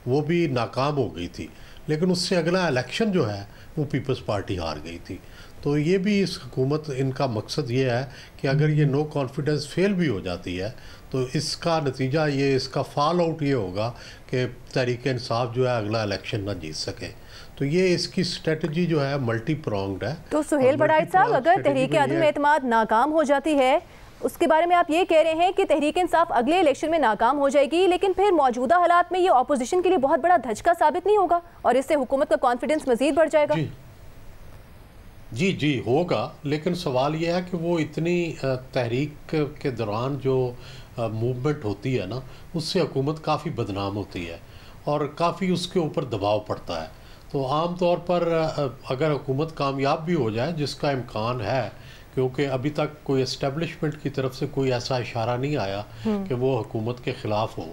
वो भी नाकाम हो गई थी, लेकिन उससे अगला इलेक्शन जो है वो पीपल्स पार्टी हार गई थी। तो ये भी इस हुकूमत, इनका मकसद ये है कि अगर ये नो कॉन्फिडेंस फेल भी हो जाती है तो इसका नतीजा ये, इसका फॉल आउट ये होगा कि तहरीक इंसाफ जो है अगला इलेक्शन ना जीत सके। तो ये इसकी स्ट्रेटजी जो है मल्टी प्रोंग्ड है। तो सुहेल वड़ाइच साहब, अगर तहरीक अदम एतमाद नाकाम हो जाती है, उसके बारे में आप ये कह रहे हैं कि तहरीक इंसाफ अगले इलेक्शन में नाकाम हो जाएगी, लेकिन फिर मौजूदा हालात में ये ऑपोजिशन के लिए बहुत बड़ा धचका साबित नहीं होगा और इससे हुकूमत का कॉन्फिडेंस मजीद बढ़ जाएगा? जी होगा, लेकिन सवाल यह है कि वो इतनी तहरीक के दौरान जो मूवमेंट होती है ना, उससे हुकूमत काफ़ी बदनाम होती है और काफ़ी उसके ऊपर दबाव पड़ता है। तो आम तौर पर अगर हुकूमत कामयाब भी हो जाए, जिसका इम्कान है, क्योंकि अभी तक कोई एस्टेब्लिशमेंट की तरफ से कोई ऐसा इशारा नहीं आया कि वो हुकूमत के ख़िलाफ़ हो,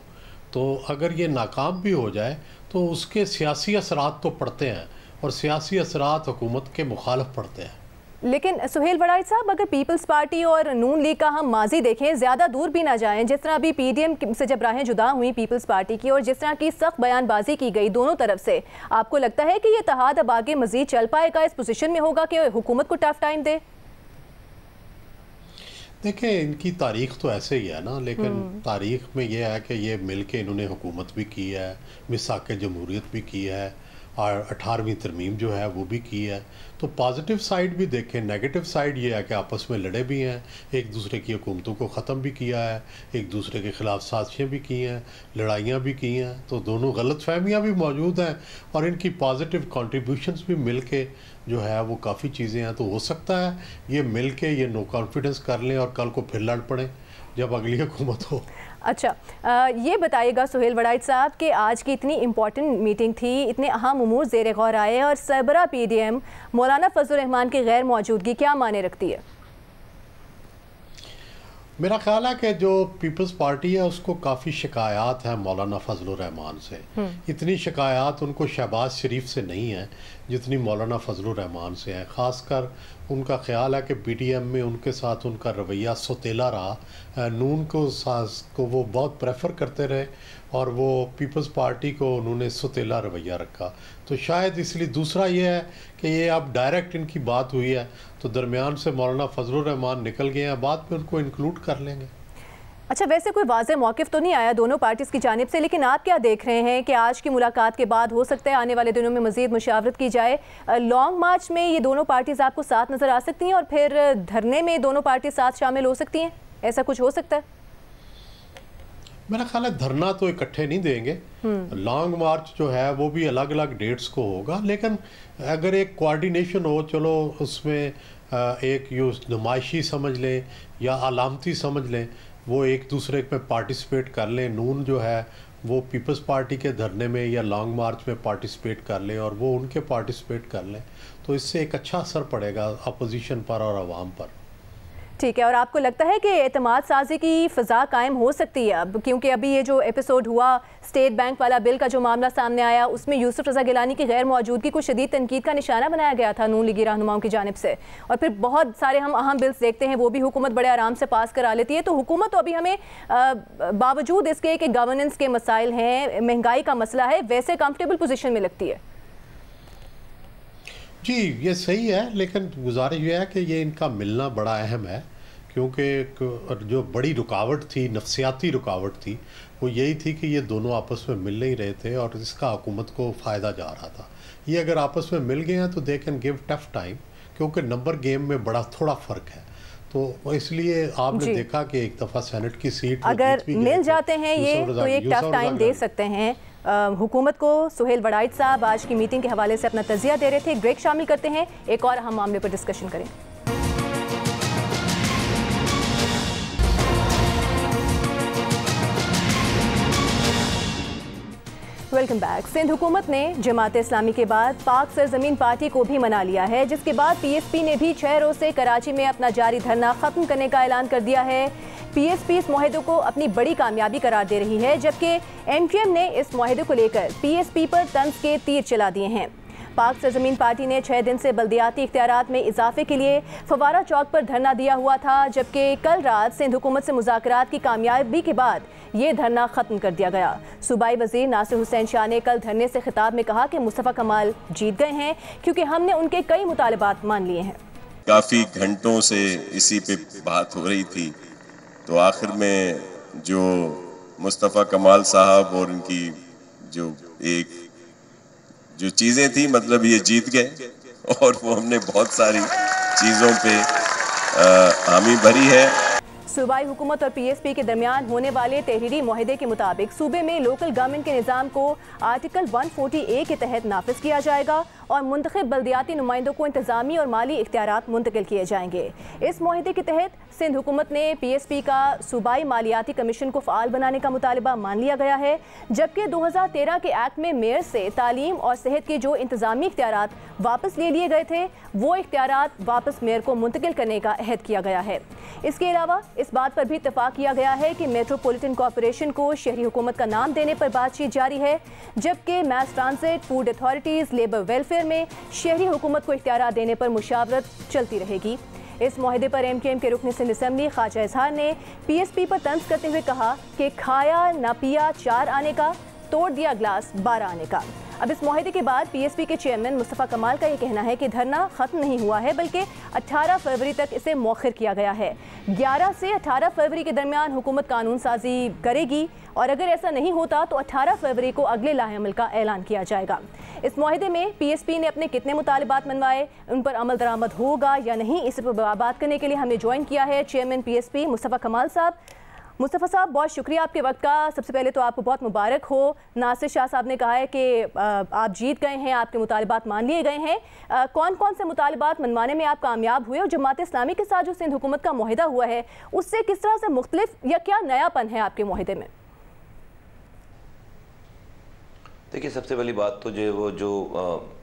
तो अगर ये नाकाम भी हो जाए तो उसके सियासी असरात तो पड़ते हैं, और सियासी असरात हुकूमत के मुखालिफ पड़ते हैं। लेकिन सुहेल वड़ाइच साहब, अगर पीपल्स पार्टी और नून लीग का हम माजी देखें, ज़्यादा दूर भी ना जाएं, जिस तरह अभी पीडीएम से जब राहें जुदा हुई पीपल्स पार्टी की और जिस तरह की सख्त बयानबाजी की गई दोनों तरफ से, आपको लगता है कि ये इत्तेहाद अब आगे मजीद चल पाएगा, इस पोजीशन में होगा कि हुकूमत को टफ टाइम दे? देखें, इनकी तारीख तो ऐसे ही है ना, लेकिन तारीख में ये है कि ये मिल के इन्होंने हुकूमत भी की है, मिसाक जमहूरियत भी की है, और 18वीं तरमीम जो है वो भी की है। तो पॉजिटिव साइड भी देखें, नेगेटिव साइड ये है कि आपस में लड़े भी हैं, एक दूसरे की हुकूमतों को ख़त्म भी किया है, एक दूसरे के ख़िलाफ़ साजिशें भी की हैं, लड़ाइयाँ भी की हैं, तो दोनों गलतफहमियाँ भी मौजूद हैं, और इनकी पॉजिटिव कंट्रीब्यूशंस भी मिल के जो है वो काफ़ी चीज़ें हैं। तो हो सकता है ये मिल के ये नो कॉन्फिडेंस कर लें और कल को फिर लड़ पड़ें जब अगली हुकूमत हो। अच्छा, ये बताइएगा सुहेल वड़ाइच साहब कि आज की इतनी इम्पॉर्टेंट मीटिंग थी, इतने अहम उमूर ज़ेर गौर आए और सरबरा पीडीएम मौलाना फजलुर रहमान की गैर मौजूदगी क्या माने रखती है? मेरा ख्याल है कि जो पीपल्स पार्टी है उसको काफ़ी शिकायत है मौलाना फजलुर रहमान से। इतनी शिकायत उनको शहबाज शरीफ से नहीं है जितनी मौलाना फजलुर रहमान से है। ख़ासकर उनका ख्याल है कि पीडीएम में उनके साथ उनका रवैया सौतेला रहा, नून को वो बहुत प्रेफर करते रहे और वो पीपल्स पार्टी को उन्होंने सौतेला रवैया रखा। तो शायद इसलिए दूसरा ये है कि ये अब डायरेक्ट इनकी बात हुई है तो दरमियान से मौलाना फजलुर रहमान निकल गए हैं, बाद में उनको इंक्लूड कर लेंगे। अच्छा, वैसे कोई वाज़ेह मौक़िफ़ तो नहीं आया दोनों पार्टीज़ की जानिब से, लेकिन आप क्या देख रहे हैं कि आज की मुलाकात के बाद हो सकता है आने वाले दिनों में मज़ीद मुशावरत की जाए? लॉन्ग मार्च में ये दोनों पार्टीज़ आपको साथ नज़र आ सकती हैं और फिर धरने में दोनों पार्टी साथ शामिल हो सकती हैं, ऐसा कुछ हो सकता है? मेरा ख्याल है धरना तो इकट्ठे नहीं देंगे, लॉन्ग मार्च जो है वो भी अलग अलग डेट्स को होगा, लेकिन अगर एक कोऑर्डिनेशन हो, चलो उसमें एक यूँ नुमाइशी समझ लें या अलामती समझ लें, वो एक दूसरे में पार्टिसिपेट कर लें। नून जो है वो पीपल्स पार्टी के धरने में या लॉन्ग मार्च में पार्टिसिपेट कर लें और वो उनके पार्टिसिपेट कर लें, तो इससे एक अच्छा असर पड़ेगा अपोजिशन पर और आवाम पर। ठीक है, और आपको लगता है कि एतमाद साजी की फ़ज़ा कायम हो सकती है अब, क्योंकि अभी ये जो एपिसोड हुआ स्टेट बैंक वाला बिल का जो मामला सामने आया उसमें यूसुफ रज़ा गिलानी की गैर मौजूदगी को शदीद तनकीद का निशाना बनाया गया था नून लीगी रहनुमाओं की जानिब से, और फिर बहुत सारे हम अहम बिल्स देखते हैं वो भी हुकूमत बड़े आराम से पास करा लेती है। तो हुकूमत तो अभी हमें बावजूद इसके कि गवर्नेंस के मसाइल हैं, महंगाई का मसला है, वैसे कंफर्टेबल पोजीशन में लगती है। जी ये सही है, लेकिन गुजारिश ये है कि ये इनका मिलना बड़ा अहम है, क्योंकि जो बड़ी रुकावट थी, नफसियाती रुकावट थी, वो यही थी कि ये दोनों आपस में मिल नहीं रहे थे और इसका हुकूमत को फ़ायदा जा रहा था। ये अगर आपस में मिल गए हैं तो they can give tough time, क्योंकि नंबर गेम में बड़ा थोड़ा फ़र्क है। तो इसलिए आपने देखा कि एक दफ़ा सेनेट की सीट अगर मिल जाते हैं ये तो एक टफ टाइम दे सकते हैं हुकूमत को। सुहेल वड़ाइच साहब आज की मीटिंग के हवाले से अपना तजिया दे रहे थे। ब्रेक शामिल करते हैं, एक और अहम मामले पर डिस्कशन करें। Welcome back. सिंध हुकूमत ने जमात इस्लामी के बाद पाक सरजमीन पार्टी को भी मना लिया है, जिसके बाद पीएसपी ने भी 6 रोज से कराची में अपना जारी धरना खत्म करने का ऐलान कर दिया है। पीएसपी इस मुआहदे को अपनी बड़ी कामयाबी करार दे रही है, जबकि एमटीएम ने इस मुआहदे को लेकर पीएसपी पर तंज के तीर चला दिए हैं। पाक सरजमीन पार्टी ने 6 दिन से बल्दियाती इख्तियारात में इजाफे के लिए फवारा चौक पर धरना दिया हुआ था, जबकि कल रात सिंध हुकूमत से मुज़ाकरात की कामयाबी के बाद ये धरना ख़त्म कर दिया गया। सूबाई वज़ीर नासिर हुसैन शाह ने कल धरने से खिताब में कहा कि मुस्तफ़ा कमाल जीत गए हैं क्योंकि हमने उनके कई मुतालबात मान लिए हैं। काफ़ी घंटों से इसी पे बात हो रही थी, तो आखिर में जो मुस्तफ़ा कमाल साहब और उनकी जो चीज़ें थी, मतलब ये जीत गए और वो हमने बहुत सारी चीज़ों पे हामी भरी है। सूबाई हुकूमत और पीएसपी के दरमियान होने वाले तहरीरी मुआहदे के मुताबिक सूबे में लोकल गवर्नमेंट के निज़ाम को आर्टिकल 140A के तहत नाफिज किया जाएगा और मुंतखब बल्दियाती नुमाइंदों को इंतजामी और माली इख्तियारात मुंतकिल किए जाएंगे। इस मुआहदे के तहत सिंध हुकूमत ने PSP का सूबाई मालियाती कमीशन को फ़ाल बनाने का मुतालबा मान लिया गया है, जबकि 2013 के एक्ट में मेयर से तालीम और सेहत के जो इंतजामी इख्तियारात वापस ले लिए गए थे वो इख्तियारात वापस मेयर को मुंतकिल करने का अहद किया गया है। इसके अलावा इस बात पर भी इत्तफाक किया गया है कि मेट्रोपॉलिटन कॉरपोरेशन को शहरी हुकूमत का नाम देने पर बातचीत जारी है, जबकि mass transit, food authorities, labour welfare में शहरी हुकूमत को इख्तियारात देने पर मुशावरत चलती रहेगी। इस मुआहदे पर MKM के रुकन सिंध असम्बली ख्वाजा इजहार ने PSP पर तंज करते हुए कहा कि खाया ना पिया 4 आने का, तोड़ दिया ग्लास 12 आने का। अब इस मुआहदे के बाद PSP के चेयरमैन मुस्तफ़ा कमाल का ये कहना है कि धरना ख़त्म नहीं हुआ है, बल्कि 18 फरवरी तक इसे मौखिर किया गया है। 11 से 18 फरवरी के दरमियान हुकूमत कानून साजी करेगी और अगर ऐसा नहीं होता तो 18 फरवरी को अगले लाहेअमल का ऐलान किया जाएगा। इस मुआहदे में PSP ने अपने कितने मुतालबात मनवाए, उन पर अमल दरामद होगा या नहीं, इस पर बात करने के लिए हमने ज्वाइन किया है चेयरमैन PSP मुस्तफ़ा कमाल साहब। मुस्तफ़ा साहब, बहुत शुक्रिया आपके वक्त का। सबसे पहले तो आपको बहुत मुबारक हो। नासिर शाह साहब ने कहा है कि आप जीत गए हैं, आपके मुतालबात मान लिए गए हैं। कौन कौन से मुतालबात मनवाने में आप कामयाब हुए और जमात इस्लामी के साथ जो सिंध हुकूमत का मुआहदा हुआ है उससे किस तरह से मुख्तलिफ या क्या नयापन है आपके मुआहदे में? देखिए, सबसे पहली बात तो जो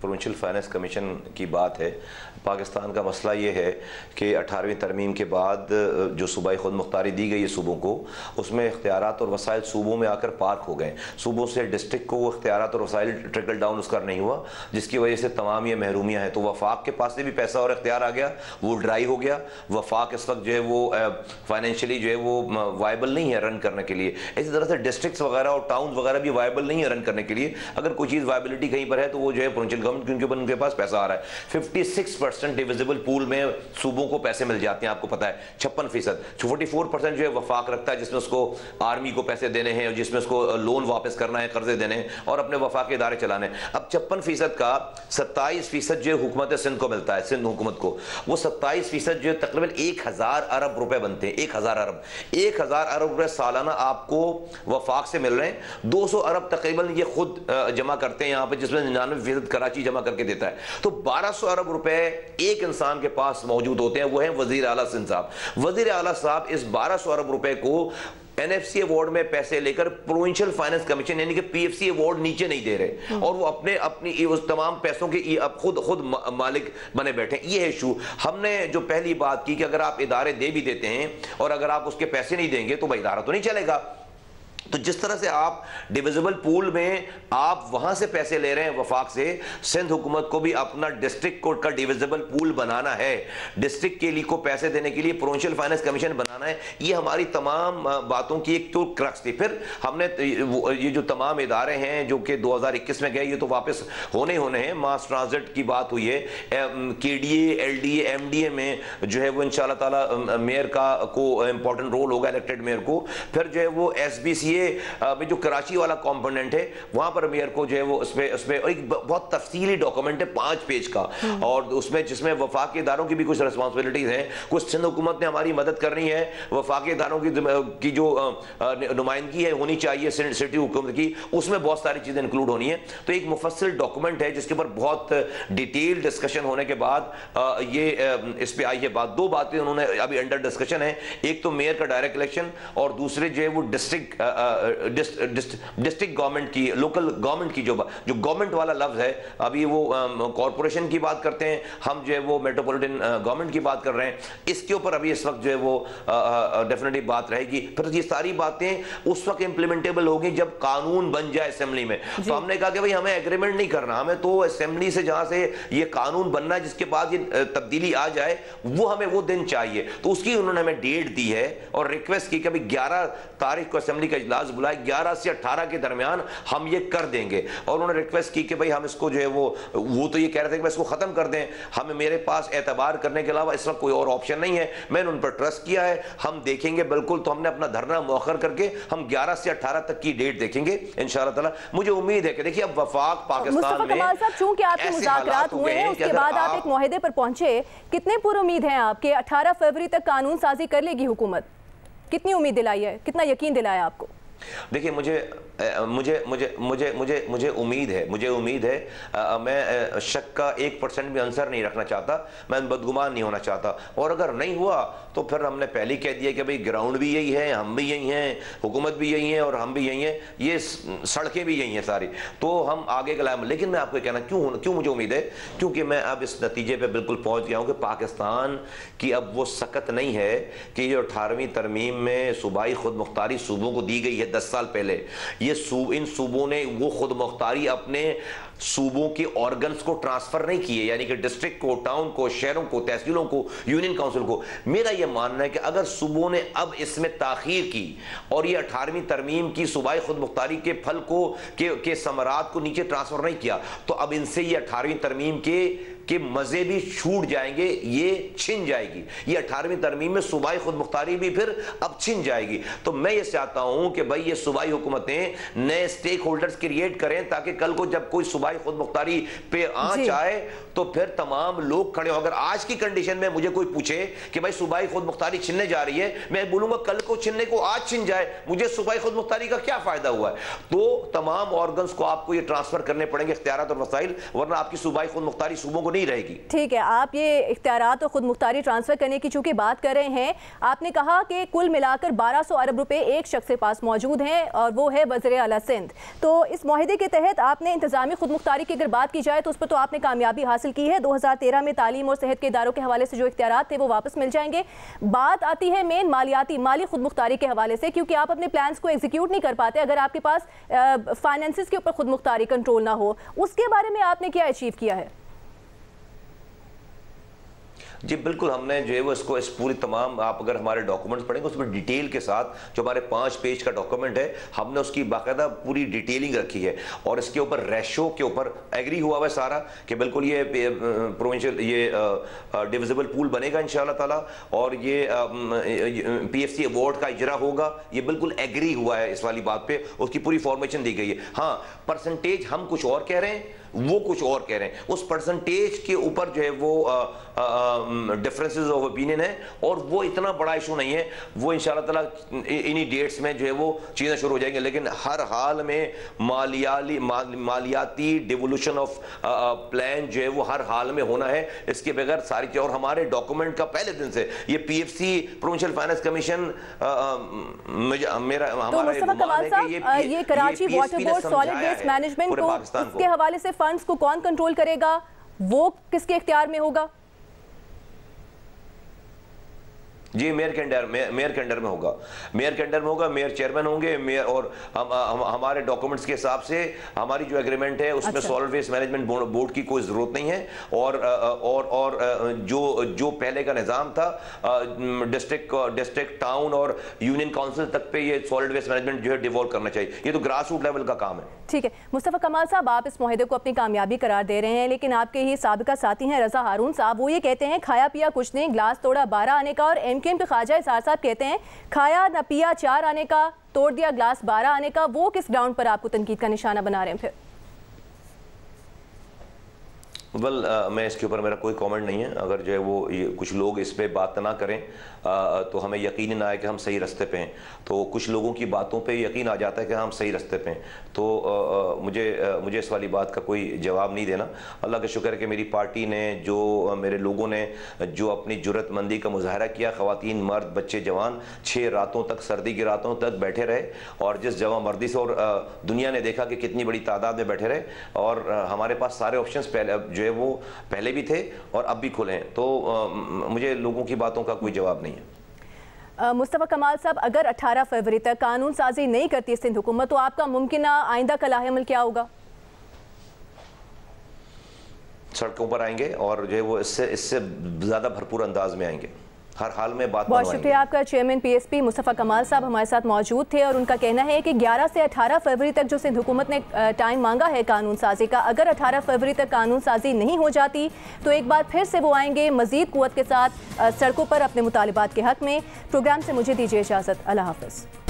प्रोविंशियल फाइनेंस कमीशन की बात है, पाकिस्तान का मसला ये है कि 18वीं तरमीम के बाद जो सूबाई खुद मुख्तारी दी गई है सूबों को, उसमें इख्तियारात और वसाइल सूबों में आकर पार्क हो गए। सूबों से डिस्ट्रिक्ट को वो इख्तियारात और वसाइल ट्रिकल डाउन उसका नहीं हुआ, जिसकी वजह से तमाम ये महरूमियाँ हैं। तो वफाक के पास से भी पैसा और इख्तियार आ गया, वो ड्राई हो गया। वफाक इस वक्त जो है वो फाइनेंशियली जो है वो वायबल नहीं है रन करने के लिए। इसी तरह से डिस्ट्रिक्ट्स वगैरह और टाउन वगैरह भी वायबल नहीं है रन करने के लिए। अगर कोई चीज़ वायबिलिटी कहीं पर है तो वो जो है प्रोविंशियल गवर्नमेंट, क्योंकि उनके पास पैसा आ रहा है। 56% डिविजिबल पूल में सूबों को पैसे मिल जाते हैं, आपको पता है 56%। 44% जो है वफाक रखता है, जिसमें उसको आर्मी को पैसे देने हैं और जिसमें उसको लोन वापस करना है, कर्जे देने हैं और अपने वफाक के इदारे चलाने। अब 56% का 27% जो हुकूमत सिंध को मिलता है, सिंध हुकूमत को, वो 27% जो तकरीबन 1000 अरब रुपए बनते हैं। 1000 अरब रुपए सालाना आपको वफाक से मिल रहे हैं। 200 अरब तकरीबन ये खुद जमा करते हैं यहाँ पे, जिसमें 99% कराची जमा करके देता है। तो 1200 अरब रुपए एक इंसान के पास मौजूद होते हैं, वो है वजीर आला सिंध साहब। वजीर आला साहब इस 1200 अरब रुपए को NFC अवार्ड में पैसे लेकर प्रोविंशियल फाइनेंस कमीशन यानी कि PFC अवार्ड नीचे नहीं दे रहे और वो अपनी उस तमाम पैसों के अब खुद मालिक बने बैठे। ये इशू हमने जो पहली बात की कि अगर आप इदारे दे भी देते हैं और अगर आप उसके पैसे नहीं देंगे तो भाई इदारा तो नहीं चलेगा। तो जिस तरह से आप डिविजिबल पूल में आप वहां से पैसे ले रहे हैं वफाक से, सिंध हुकूमत को भी अपना डिस्ट्रिक्ट कोर्ट का डिविजिबल पूल बनाना है, डिस्ट्रिक्ट के लिए को पैसे देने के लिए प्रोविंशियल फाइनेंस कमीशन बनाना है। ये हमारी तमाम बातों की एक तो क्रक्स थी। फिर हमने ये जो तमाम इदारे हैं जो कि 2021 में गए, ये तो वापस होने हैं। मास ट्रांजिट की बात हुई है, KDA, LDA, MDA में जो है वो इंशाल्लाह ताला मेयर को इंपॉर्टेंट रोल होगा, इलेक्टेड मेयर को। फिर जो है वो SBCA में जो कराची वाला कंपोनेंट है वहां पर मेयर को जो है वो उसमें एक बहुत तफसीली डॉक्यूमेंट है 5 पेज का, और उसमें जिसमें वफाकी इदारों की भी कुछ रिस्पॉन्सिबिलिटीज हैं, कुछ सिंध हुकूमत ने हमारी मदद करनी है, वफाकी इदारों की जो नुमाइंदगी है होनी चाहिए सिटी हुकूमत की, उसमें बहुत सारी चीजें इंक्लूड होनी है। तो एक मुफस्सिल डॉक्यूमेंट है जिसके ऊपर बहुत डिटेल डिस्कशन होने के बाद ये इस पे आई है बात। 2 बातें उन्होंने अभी अंडर डिस्कशन है, एक तो मेयर का डायरेक्ट इलेक्शन और दूसरे जो है वो डिस्ट्रिक्ट गवर्नमेंट की, लोकल गवर्नमेंट की जो गवर्नमेंट वाला लफ्ज है, अभी वो कॉरपोरेशन की बात करते हैं, हम जो है वो मेट्रोपॉलिटन गवर्नमेंट की बात कर रहे हैं। इसके ऊपर अभी इस वक्त जो है वो डेफिनेटली बात रहेगी। फिर ये सारी बातें उस वक्त इंप्लीमेंटेबल होगी जब कानून बन जाए असेंबली में। तो हमने कहा कि भाई हमें एग्रीमेंट नहीं करना, हमें तो असेंबली से जहां से ये कानून बनना है जिसके बाद ये तब्दीली आ जाए वो दिन चाहिए। तो उसकी उन्होंने हमें डेट दी है और रिक्वेस्ट की कि भाई 11 तारीख को असेंबली का इजलास बुलाए, 11 से 18 के दरमियान हम ये कर देंगे। और उन्होंने रिक्वेस्ट की कि भाई हम इसको जो है वो तो ये कह रहे थे कि इसको खत्म कर दें, हमें मेरे पास एतबार करने के अलावा इस वक्त कोई और ऑप्शन नहीं है। मैंने उन पर ट्रस्ट किया है, हम देखेंगे बिल्कुल। तो हमने अपना धरना मौखर करके हम 11 से 18 तक की डेट देखेंगे इंशाअल्लाह ताला। मुझे उम्मीद है कि देखिए अब वफाक पाकिस्तान में चूंकि आपके मुज़ाकरात हुए हैं, उसके बाद आप एक मुआहदे पर पहुंचे, कितने पूरी उम्मीद है आपके 18 फरवरी तक कानून साजी कर लेगी हुकूमत? कितनी उम्मीद दिलाई है, कितना यकीन दिलाया आपको? देखिए मुझे उम्मीद है, मैं शक का 1% भी आंसर नहीं रखना चाहता, मैं बदगुमान नहीं होना चाहता। और अगर नहीं हुआ तो फिर हमने पहले कह दिया कि भाई ग्राउंड भी यही है, हम भी यही हैं, हुकूमत भी यही है और हम भी यही हैं, ये सड़कें भी यही हैं सारी, तो हम आगे का लाएं। लेकिन मैं आपको कहना क्यों मुझे उम्मीद है, क्योंकि मैं अब इस नतीजे पर बिल्कुल पहुँच गया हूँ कि पाकिस्तान की अब वो सकत नहीं है कि जो 18वीं तरमीम में सूबाई खुद मुख्तारी सूबों को दी गई है 10 साल पहले, इन सूबों ने वो खुद मुख्तारी अपने सूबों के ऑर्गन्स को ट्रांसफर नहीं किए, यानी कि डिस्ट्रिक्ट को, टाउन को, शहरों को, तहसीलों को, यूनियन काउंसिल को। मेरा यह मानना है कि अगर सूबों ने अब इसमें ताखीर की और ये 18वीं तरमीम की सूबाई खुद मुख्तारी के फल को के समरात को नीचे ट्रांसफर नहीं किया, तो अब इनसे ये 18वीं तरमीम के मजे भी छूट जाएंगे, ये छिन जाएगी। ये 18वीं तरमीम में सूबाई खुद मुख्तारी भी फिर अब छिन जाएगी। तो मैं ये चाहता हूं कि भाई ये सूबाई हुकूमतें नए स्टेक होल्डर्स क्रिएट करें, ताकि कल को जब कोई सूबाई खुद मुख्तारी पे आंच आए तो फिर तमाम लोग खड़े हो। अगर आज की कंडीशन में मुझे कोई पूछे कि भाई सूबाई खुद मुख्तारी छिनने जा रही है, मैं बोलूंगा कल को छिनने को आज छिन जाए, मुझे सूबाई खुद मुख्तारी का क्या फायदा हुआ है। तो तमाम ऑर्गन्स को आपको ये ट्रांसफर करने पड़ेंगे, इख्तियारात और वसाइल, वरना आपकी सूबाई खुद मुख्तारी सूबों को नहीं रहेगी। ठीक है, आप ये इख्तियारात और खुद मुख्तारी ट्रांसफर करने की चूंकि बात कर रहे हैं, आपने कहा कि कुल मिलाकर 1200 अरब रुपए एक शख्स के पास मौजूद हैं और वो है वज़ीर आला सिंध। तो इस मुआहिदे के तहत आपने इंतजामी खुद मुख्तारी की अगर बात की जाए तो उस पर तो आपने कामयाबी हासिल की है। 2013 में तालीम और सेहत के इदारों के हवाले से जो इख्तियारात थे वो वापस मिल जाएंगे। बात आती है मेन माली खुद मुख्तारी के हवाले से, क्योंकि आप अपने प्लान्स को एग्जीक्यूट नहीं कर पाते अगर आपके पास फाइनेंसिस के ऊपर खुद मुख्तारी कंट्रोल ना हो। उसके बारे में आपने क्या अचीव किया है? जी बिल्कुल, हमने जो है वो इसको इस पूरी तमाम, आप अगर हमारे डॉक्यूमेंट्स पढ़ेंगे उसमें डिटेल के साथ, जो हमारे 5 पेज का डॉक्यूमेंट है, हमने उसकी बाकायदा पूरी डिटेलिंग रखी है और इसके ऊपर रेशो के ऊपर एग्री हुआ हुआ है सारा कि बिल्कुल ये प्रोविंशियल ये डिविजिबल पूल बनेगा इंशाल्लाह ताला और ये PFC अवार्ड का इजरा होगा, ये बिल्कुल एग्री हुआ है इस वाली बात पे, उसकी पूरी फॉर्मेशन दी गई है। हाँ, परसेंटेज हम कुछ और कह रहे हैं, वो कुछ और कह रहे हैं, उस परसेंटेज के ऊपर जो है वो डिफरेंसेस ऑफ ओपिनियन है और वो इतना बड़ा इशू नहीं है, वो इंशाल्लाह ताला इन्हीं डेट्स में जो है वो चीज़ें शुरू हो जाएंगी। लेकिन हर हाल में मालियाती डिवोल्यूशन ऑफ प्लान जो है वो हर हाल में होना है, इसके बगैर सारी चीज़। और हमारे डॉक्यूमेंट का पहले दिन से ये PFC प्रोविंशियल फाइनेंस कमीशन ये Karachi water board solid waste management को, उसके हवाले से फंड्स को कौन कंट्रोल करेगा, वो किसके इख्तियार में होगा? जी मेयर के अंडर में होगा, मेयर चेयरमैन होंगे, मेयर। और हमारे डॉक्यूमेंट्स के हिसाब से हमारी जो एग्रीमेंट है उसमें सॉलिड वेस्ट मैनेजमेंट बोर्ड की कोई ज़रूरत नहीं है। और जो पहले का निज़ाम था डिस्ट्रिक्ट टाउन और यूनियन काउंसिल तक पे ये सॉलिड वेस्ट मैनेजमेंट जो है डिवॉल्व करना चाहिए। ये तो ग्रास रूट लेवल का काम है। ठीक है मुस्तफ़ा कमाल साहब, आप इस मुआहिदे को अपनी कामयाबी करार दे रहे हैं, लेकिन आपके ही साबिका साथी हैं रज़ा हारून साहब, वो ये कहते हैं खाया पिया कुछ नहीं, गिलास तोड़ा 12 आने का। और MKM के ख्वाजा इज़हार साहब कहते हैं खाया न पिया 4 आने का, तोड़ दिया गिलास 12 आने का। वो किस ग्राउंड पर आपको तनकीद का निशाना बना रहे हैं फिर? मैं इसके ऊपर मेरा कोई कमेंट नहीं है। अगर जो है वो कुछ लोग इस पर बात ना करें तो हमें यकीन ना आए कि हम सही रास्ते पे हैं, तो कुछ लोगों की बातों पे यकीन आ जाता है कि हम सही रास्ते पे हैं। तो मुझे इस वाली बात का कोई जवाब नहीं देना। अल्लाह का शुक्र है कि मेरी पार्टी ने, जो मेरे लोगों ने जो अपनी जुर्रतमंदी का मुजाहरा किया, ख़वातीन, मर्द, बच्चे, जवान 6 रातों तक, सर्दी की रातों तक बैठे रहे और जिस जवां मर्दी से, और दुनिया ने देखा कि कितनी बड़ी तादाद में बैठे रहे और हमारे पास सारे ऑप्शंस पहले जो है वो पहले भी थे और अब भी खुले हैं। तो मुझे लोगों की बातों का कोई जवाब नहीं है। मुस्तफ़ा कमाल साहब, अगर 18 फरवरी तक कानून साजी नहीं करती सिंध हुकूमत तो आपका मुमकिन आइंदा का लाहेअमल क्या होगा? सड़कों पर आएंगे और जो है वो इससे ज़्यादा भरपूर अंदाज में आएंगे। हर हाल में बात। बहुत शुक्रिया आपका। चेयरमैन PSP मुस्तफ़ा कमाल साहब हमारे साथ मौजूद थे और उनका कहना है कि 11 से 18 फरवरी तक जो सिंध हुकूमत ने टाइम मांगा है कानून साजी का, अगर 18 फरवरी तक कानून साजी नहीं हो जाती तो एक बार फिर से वो आएंगे मज़ीद क़ुव्वत के साथ सड़कों पर अपने मुतालिबात के हक़ में। प्रोग्राम से मुझे दीजिए इजाज़त। अल्लाह हाफ़िज़।